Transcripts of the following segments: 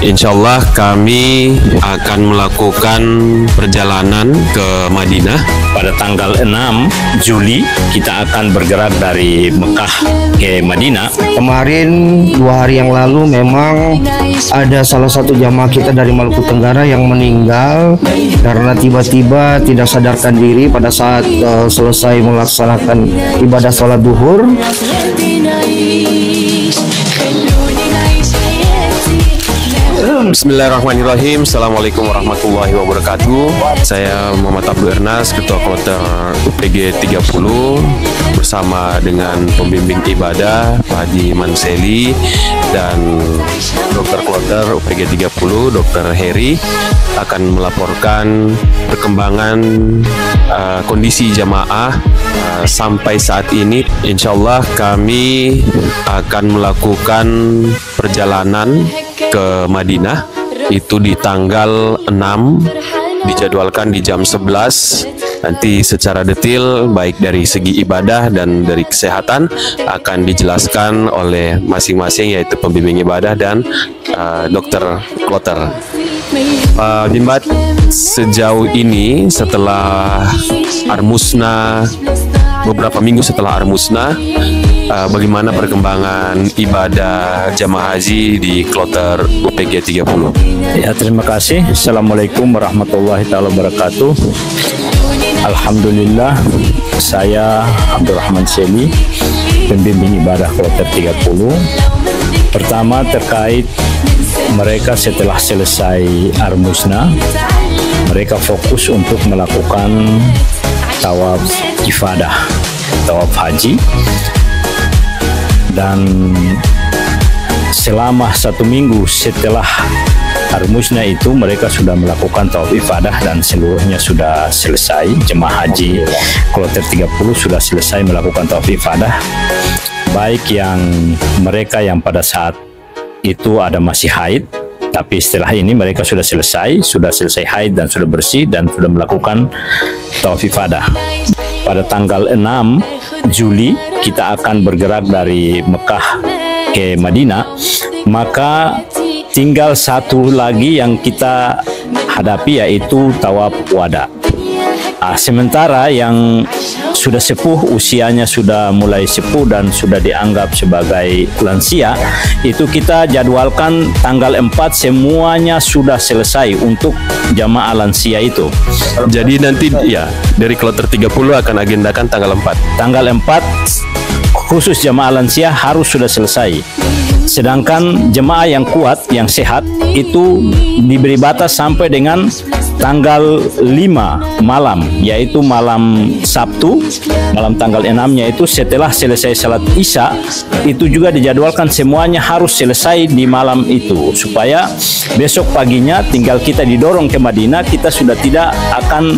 Insya Allah kami akan melakukan perjalanan ke Madinah. Pada tanggal 6 Juli kita akan bergerak dari Mekah ke Madinah. Kemarin 2 hari yang lalu memang ada salah satu jamaah kita dari Maluku Tenggara yang meninggal karena tiba-tiba tidak sadarkan diri pada saat selesai melaksanakan ibadah sholat duhur. Bismillahirrahmanirrahim. Assalamualaikum warahmatullahi wabarakatuh. Saya Muhammad Abdul Ernaz, Ketua Kloter UPG 30 bersama dengan pembimbing ibadah Pak Haji Manseli dan Dokter Kloter UPG 30 Dr. Heri akan melaporkan perkembangan kondisi jamaah sampai saat ini. Insya Allah kami akan melakukan perjalanan ke Madinah itu di tanggal 6, dijadwalkan di jam 11. Nanti secara detail baik dari segi ibadah dan dari kesehatan akan dijelaskan oleh masing-masing, yaitu pembimbing ibadah dan dokter kloter. Pak Bimbat, sejauh ini setelah Armusna, beberapa minggu setelah Armusna, bagaimana perkembangan ibadah jamaah haji di Kloter UPG 30? Ya, terima kasih. Assalamualaikum warahmatullahi wabarakatuh. Alhamdulillah, saya Abdurrahman Seli, pembimbing ibadah Kloter 30. Pertama, terkait mereka setelah selesai Armusna, mereka fokus untuk melakukan tawaf ifadah, tawaf haji. Dan selama 1 minggu setelah Armusna itu mereka sudah melakukan tawaf ifadah dan seluruhnya sudah selesai. Jemaah haji Kloter 30 sudah selesai melakukan tawaf ifadah, baik yang mereka yang pada saat itu ada masih haid, tapi setelah ini mereka sudah selesai haid dan sudah bersih dan sudah melakukan tawaf ifadah. Pada tanggal 6 Juli kita akan bergerak dari Mekah ke Madinah, maka tinggal satu lagi yang kita hadapi, yaitu tawaf wada. Sementara yang sudah sepuh, usianya sudah mulai sepuh dan sudah dianggap sebagai lansia, itu kita jadwalkan tanggal 4 semuanya sudah selesai untuk jamaah lansia itu. Jadi nanti ya dari Kloter 30 akan agendakan tanggal 4. Tanggal 4 khusus jamaah lansia harus sudah selesai. Sedangkan jemaah yang kuat, yang sehat itu diberi batas sampai dengan tanggal 5 malam, yaitu malam Sabtu, malam tanggal 6-nya itu setelah selesai salat Isya, itu juga dijadwalkan semuanya harus selesai di malam itu, supaya besok paginya tinggal kita didorong ke Madinah, kita sudah tidak akan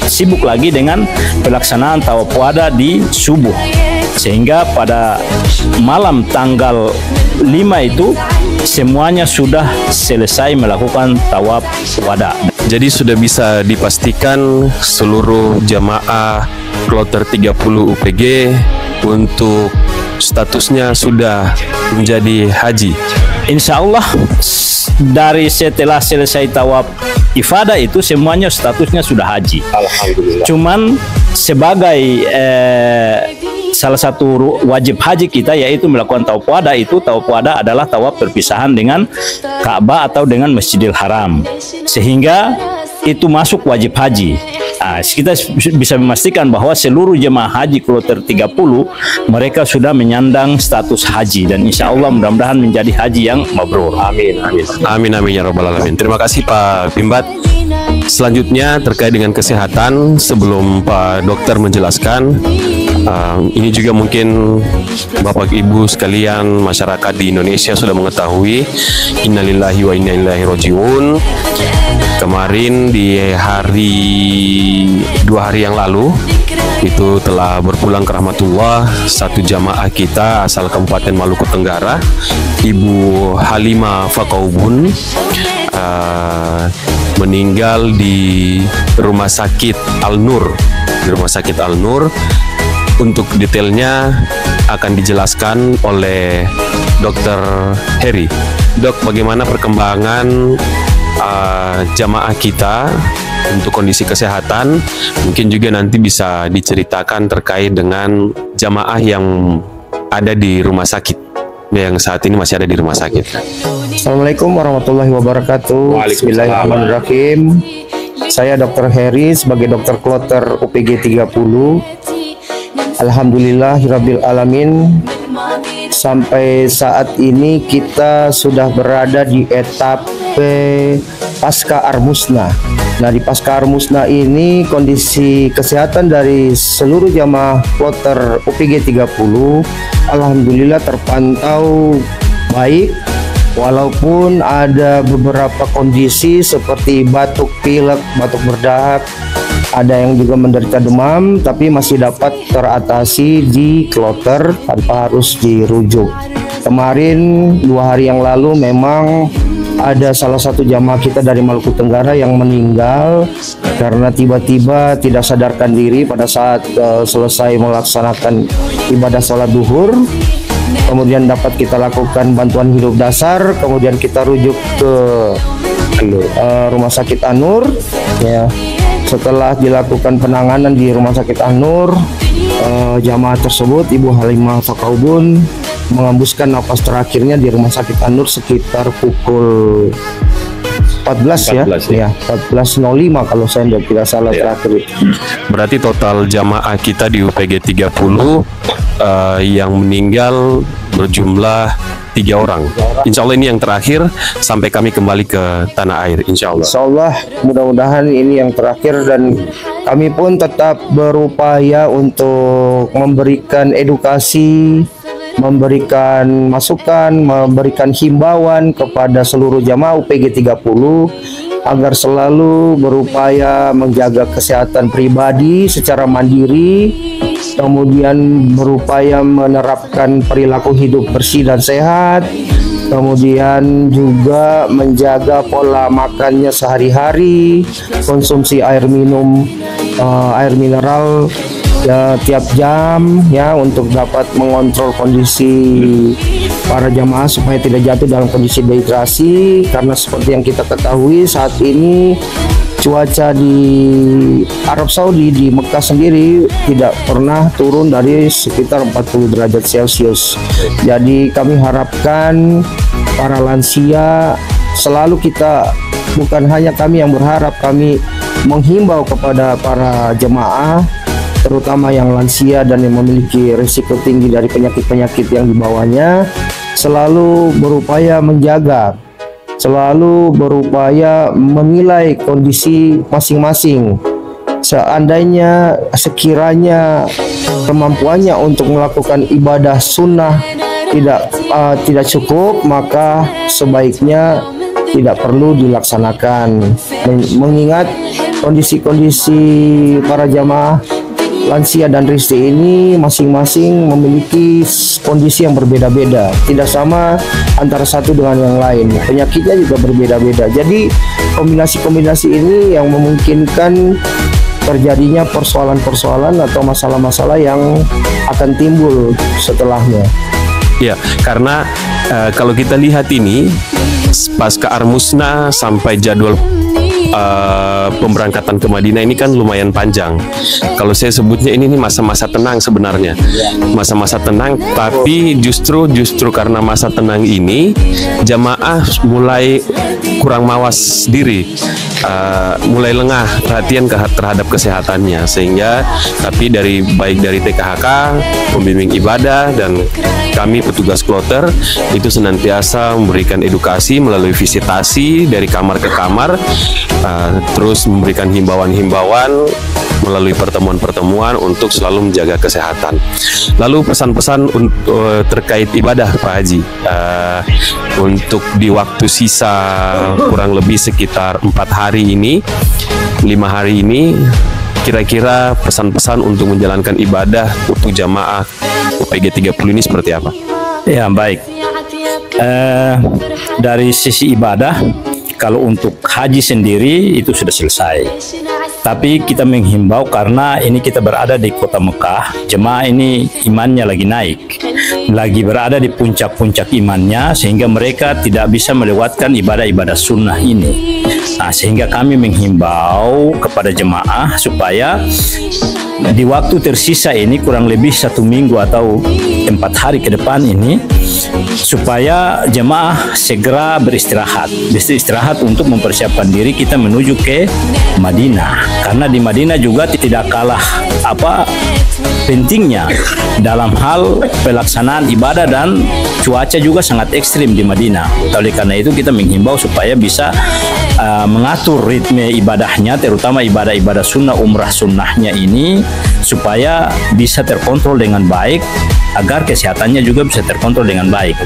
sibuk lagi dengan pelaksanaan tawaf wada di subuh. Sehingga pada malam tanggal 5 itu semuanya sudah selesai melakukan tawaf wada. Jadi sudah bisa dipastikan seluruh jamaah Kloter 30 UPG untuk statusnya sudah menjadi haji. Insya Allah dari setelah selesai tawaf ifadah itu semuanya statusnya sudah haji. Alhamdulillah. Cuman sebagai salah satu wajib haji kita, yaitu melakukan tawaf wada. Itu tawaf wada adalah tawaf perpisahan dengan Ka'bah atau dengan Masjidil Haram, sehingga itu masuk wajib haji. Kita bisa memastikan bahwa seluruh jemaah haji Kloter 30 mereka sudah menyandang status haji, dan insya Allah mudah-mudahan menjadi haji yang mabrur. Amin, amin. Amin, amin ya rabbal alamin. Terima kasih Pak Bimbat. Selanjutnya terkait dengan kesehatan, sebelum Pak Dokter menjelaskan, ini juga mungkin Bapak Ibu sekalian, masyarakat di Indonesia sudah mengetahui, innalillahi wa inna ilaihi rajiun. Kemarin di 2 hari yang lalu itu telah berpulang ke rahmatullah satu jamaah kita asal Kabupaten Maluku Tenggara, Ibu Halimah Fakaubun, meninggal di Rumah Sakit Al-Nur. Di Rumah Sakit Al-Nur. Untuk detailnya akan dijelaskan oleh Dr. Heri. Dok, bagaimana perkembangan jamaah kita untuk kondisi kesehatan? Mungkin juga nanti bisa diceritakan terkait dengan jamaah yang ada di rumah sakit, yang saat ini masih ada di rumah sakit. Assalamualaikum warahmatullahi wabarakatuh. Bismillahirrahmanirrahim. Saya Dr. Heri sebagai dokter kloter UPG 30. Alhamdulillahirabbil alamin. Sampai saat ini kita sudah berada di etape pasca Armusna. Nah, di pasca Armusna ini kondisi kesehatan dari seluruh jamaah kloter UPG 30 alhamdulillah terpantau baik, walaupun ada beberapa kondisi seperti batuk pilek, batuk berdahak, ada yang juga menderita demam, tapi masih dapat teratasi di kloter tanpa harus dirujuk. Kemarin 2 hari yang lalu memang ada salah satu jamaah kita dari Maluku Tenggara yang meninggal karena tiba-tiba tidak sadarkan diri pada saat selesai melaksanakan ibadah sholat duhur. Kemudian dapat kita lakukan bantuan hidup dasar, kemudian kita rujuk ke Rumah Sakit An-Nur ya. Setelah dilakukan penanganan di Rumah Sakit An-Nur, jamaah tersebut Ibu Halimah Fakaubun mengembuskan napas terakhirnya di Rumah Sakit An-Nur sekitar pukul 14 ya 14.05 kalau saya tidak salah terakhir. Berarti total jamaah kita di UPG 30 yang meninggal berjumlah 3 orang. Insya Allah ini yang terakhir sampai kami kembali ke tanah air. Insya Allah. Insya Allah mudah-mudahan ini yang terakhir, dan kami pun tetap berupaya untuk memberikan edukasi, memberikan masukan, memberikan himbauan kepada seluruh jamaah UPG 30 agar selalu berupaya menjaga kesehatan pribadi secara mandiri, kemudian berupaya menerapkan perilaku hidup bersih dan sehat, kemudian juga menjaga pola makannya sehari-hari, konsumsi air minum, air mineral ya, tiap jam ya, untuk dapat mengontrol kondisi para jamaah supaya tidak jatuh dalam kondisi dehidrasi, karena seperti yang kita ketahui saat ini cuaca di Arab Saudi, di Mekah sendiri tidak pernah turun dari sekitar 40 derajat Celcius. Jadi kami harapkan para lansia selalu kita, bukan hanya kami yang berharap, kami menghimbau kepada para jemaah terutama yang lansia dan yang memiliki risiko tinggi dari penyakit-penyakit yang dibawanya, selalu berupaya menjaga, selalu berupaya menilai kondisi masing-masing. Seandainya sekiranya kemampuannya untuk melakukan ibadah sunnah tidak cukup, maka sebaiknya tidak perlu dilaksanakan, mengingat kondisi-kondisi para jamaah lansia dan risti ini masing-masing memiliki kondisi yang berbeda-beda, tidak sama antara satu dengan yang lain, penyakitnya juga berbeda-beda. Jadi kombinasi-kombinasi ini yang memungkinkan terjadinya persoalan-persoalan atau masalah-masalah yang akan timbul setelahnya. Ya, karena kalau kita lihat ini pasca Armusna sampai jadwal pemberangkatan ke Madinah ini kan lumayan panjang. Kalau saya sebutnya ini masa-masa tenang sebenarnya, masa-masa tenang. Tapi justru karena masa tenang ini jamaah mulai kurang mawas diri, mulai lengah perhatian terhadap kesehatannya, sehingga tapi baik dari TKHK, pembimbing ibadah, dan kami petugas kloter itu senantiasa memberikan edukasi melalui visitasi dari kamar ke kamar, terus memberikan himbauan-himbauan melalui pertemuan-pertemuan untuk selalu menjaga kesehatan. Lalu pesan-pesan terkait ibadah Pak Haji, untuk di waktu sisa kurang lebih sekitar 4 hari ini, 5 hari ini, kira-kira pesan-pesan untuk menjalankan ibadah untuk jamaah UPG 30 ini seperti apa? Ya, baik. Dari sisi ibadah, kalau untuk haji sendiri itu sudah selesai. Tapi kita menghimbau karena ini kita berada di kota Mekah, jemaah ini imannya lagi naik. lagi berada di puncak-puncak imannya, sehingga mereka tidak bisa melewatkan ibadah-ibadah sunnah ini. Nah, sehingga kami menghimbau kepada jemaah supaya di waktu tersisa ini, kurang lebih 1 minggu atau 4 hari ke depan ini, supaya jemaah segera beristirahat untuk mempersiapkan diri kita menuju ke Madinah. Karena di Madinah juga tidak kalah pentingnya dalam hal pelaksanaan ibadah, dan cuaca juga sangat ekstrim di Madinah. Oleh karena itu kita menghimbau supaya bisa mengatur ritme ibadahnya, terutama ibadah-ibadah sunnah, umrah sunnahnya ini, supaya bisa terkontrol dengan baik, agar kesehatannya juga bisa terkontrol dengan baik.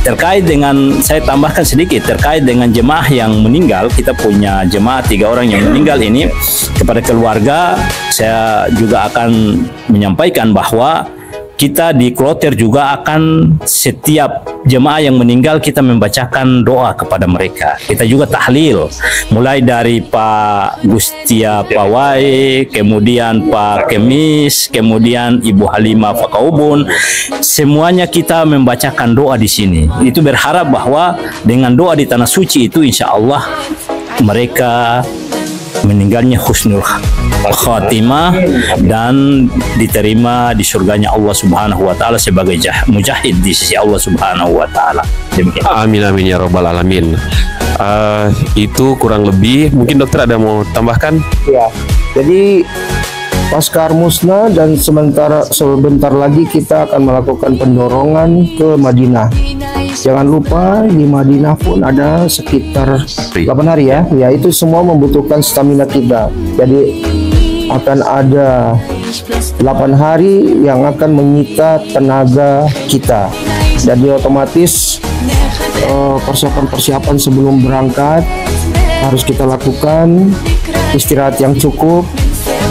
Terkait dengan, saya tambahkan sedikit, terkait dengan jemaah yang meninggal, kita punya jemaah 3 orang yang meninggal ini, kepada keluarga saya juga akan menyampaikan bahwa kita di kloter juga akan setiap jemaah yang meninggal kita membacakan doa kepada mereka. Kita juga tahlil, mulai dari Pak Gustia Pawai, kemudian Pak Kemis, kemudian Ibu Halimah Fakaubun, semuanya kita membacakan doa di sini. Itu berharap bahwa dengan doa di tanah suci itu, insya Allah mereka meninggalnya husnul khatimah dan diterima di surganya Allah Subhanahu wa taala sebagai mujahid di sisi Allah Subhanahu wa taala. Amin amin ya rabbal alamin. Itu kurang lebih, mungkin dokter ada mau tambahkan? Ya. Jadi pasca Armusna dan sebentar lagi kita akan melakukan pendorongan ke Madinah. Jangan lupa di Madinah pun ada sekitar 8 hari ya. Ya, itu semua membutuhkan stamina kita. Jadi akan ada 8 hari yang akan menyita tenaga kita. Jadi otomatis persiapan sebelum berangkat harus kita lakukan, istirahat yang cukup,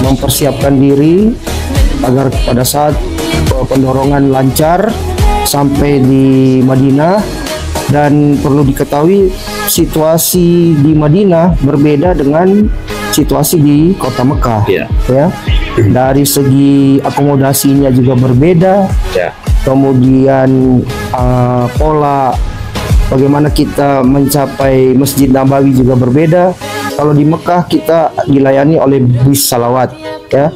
mempersiapkan diri agar pada saat pendorongan lancar sampai di Madinah. Dan perlu diketahui situasi di Madinah berbeda dengan situasi di kota Mekah, ya. Dari segi akomodasinya juga berbeda, kemudian pola bagaimana kita mencapai Masjid Nabawi juga berbeda. Kalau di Mekah kita dilayani oleh bis salawat, ya.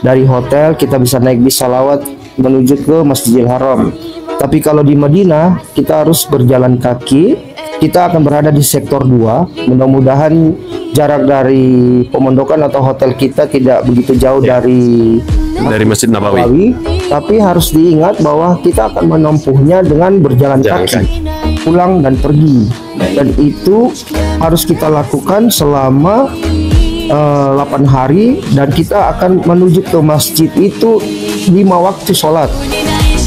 Dari hotel kita bisa naik bis salawat menuju ke Masjidil Haram. Tapi kalau di Madinah kita harus berjalan kaki. Kita akan berada di sektor 2. Mudah-mudahan jarak dari pemondokan atau hotel kita tidak begitu jauh dari Masjid Nabawi. Tapi harus diingat bahwa kita akan menempuhnya dengan berjalan kaki, pulang dan pergi. Dan itu harus kita lakukan selama 8 hari, dan kita akan menuju ke masjid itu 5 waktu sholat.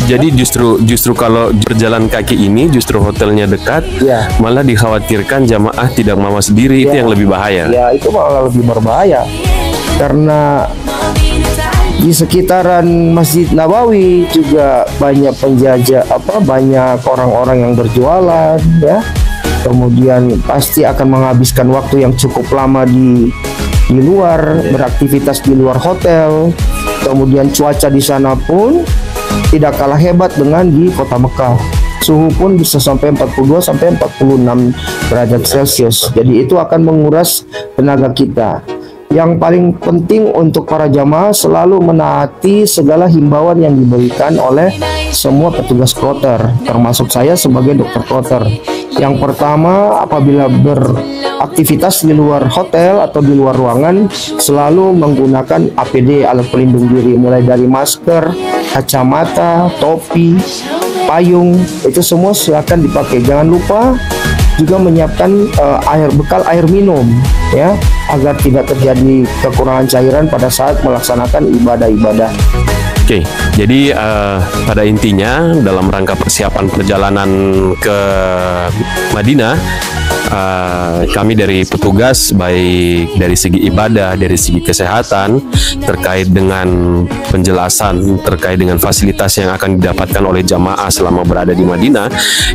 Jadi justru kalau berjalan kaki ini justru hotelnya dekat, malah dikhawatirkan jamaah tidak mawas diri, itu yang lebih bahaya. Ya, itu malah lebih berbahaya. Karena di sekitaran Masjid Nabawi juga banyak penjajah, banyak orang-orang yang berjualan, ya. Kemudian pasti akan menghabiskan waktu yang cukup lama di luar, beraktivitas di luar hotel. Kemudian cuaca di sana pun tidak kalah hebat dengan di kota Mekah. Suhu pun bisa sampai 42 sampai 46 derajat Celcius. Jadi itu akan menguras tenaga kita. Yang paling penting untuk para jamaah selalu menaati segala himbauan yang diberikan oleh semua petugas kloter, termasuk saya sebagai dokter kloter. Yang pertama, apabila beraktivitas di luar hotel atau di luar ruangan, selalu menggunakan APD, alat pelindung diri, mulai dari masker, kacamata, topi, payung, itu semua silakan dipakai. Jangan lupa juga menyiapkan bekal air minum, ya, agar tidak terjadi kekurangan cairan pada saat melaksanakan ibadah-ibadah. Oke, jadi pada intinya dalam rangka persiapan perjalanan ke Madinah, kami dari petugas, baik dari segi ibadah, dari segi kesehatan, terkait dengan penjelasan terkait dengan fasilitas yang akan didapatkan oleh jamaah selama berada di Madinah,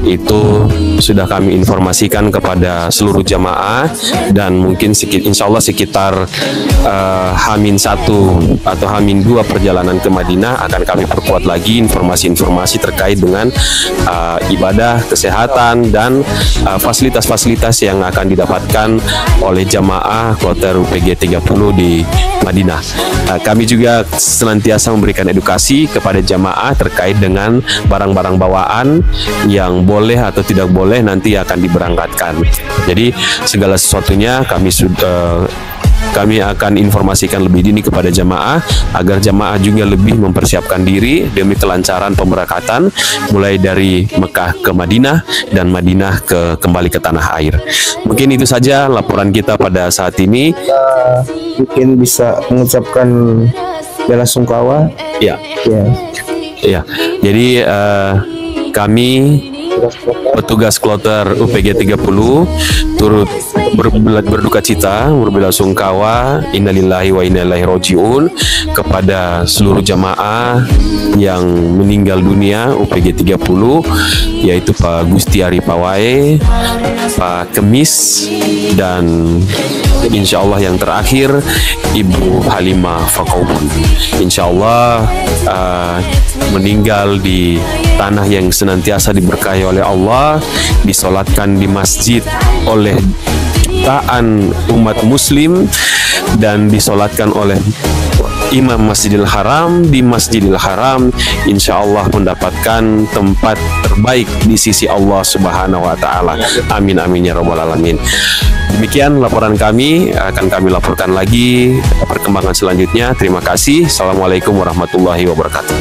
itu sudah kami informasikan kepada seluruh jamaah, dan mungkin insya Allah sekitar H-1 atau H-2 perjalanan ke Madinah akan kami perkuat lagi informasi-informasi terkait dengan ibadah, kesehatan, dan fasilitas-fasilitas yang akan didapatkan oleh jamaah kloter UPG 30 di Madinah. Kami juga senantiasa memberikan edukasi kepada jamaah terkait dengan barang-barang bawaan yang boleh atau tidak boleh nanti akan diberangkatkan. Jadi segala sesuatunya kami akan informasikan lebih dini kepada jamaah agar jamaah juga lebih mempersiapkan diri demi kelancaran pemberangkatan mulai dari Mekah ke Madinah dan Madinah kembali ke tanah air. Mungkin itu saja laporan kita pada saat ini. Mungkin bisa mengucapkan bela sungkawa. Ya. Jadi kami petugas kloter UPG 30 turut berduka cita, berbela sungkawa, innalillahi wa inna ilaihi rajiun kepada seluruh jamaah yang meninggal dunia UPG 30, yaitu Pak Gusti Ari Pawai, Pak Kemis, dan insya Allah yang terakhir Ibu Halimah Fakobun. Insya Allah meninggal di tanah yang senantiasa diberkahi oleh Allah, disolatkan di masjid oleh jutaan umat muslim, dan disolatkan oleh Imam Masjidil Haram di Masjidil Haram, insya Allah mendapatkan tempat terbaik di sisi Allah Subhanahu wa Ta'ala. Amin amin ya rabbal alamin. Demikian laporan kami, akan kami laporkan lagi perkembangan selanjutnya. Terima kasih. Assalamualaikum warahmatullahi wabarakatuh.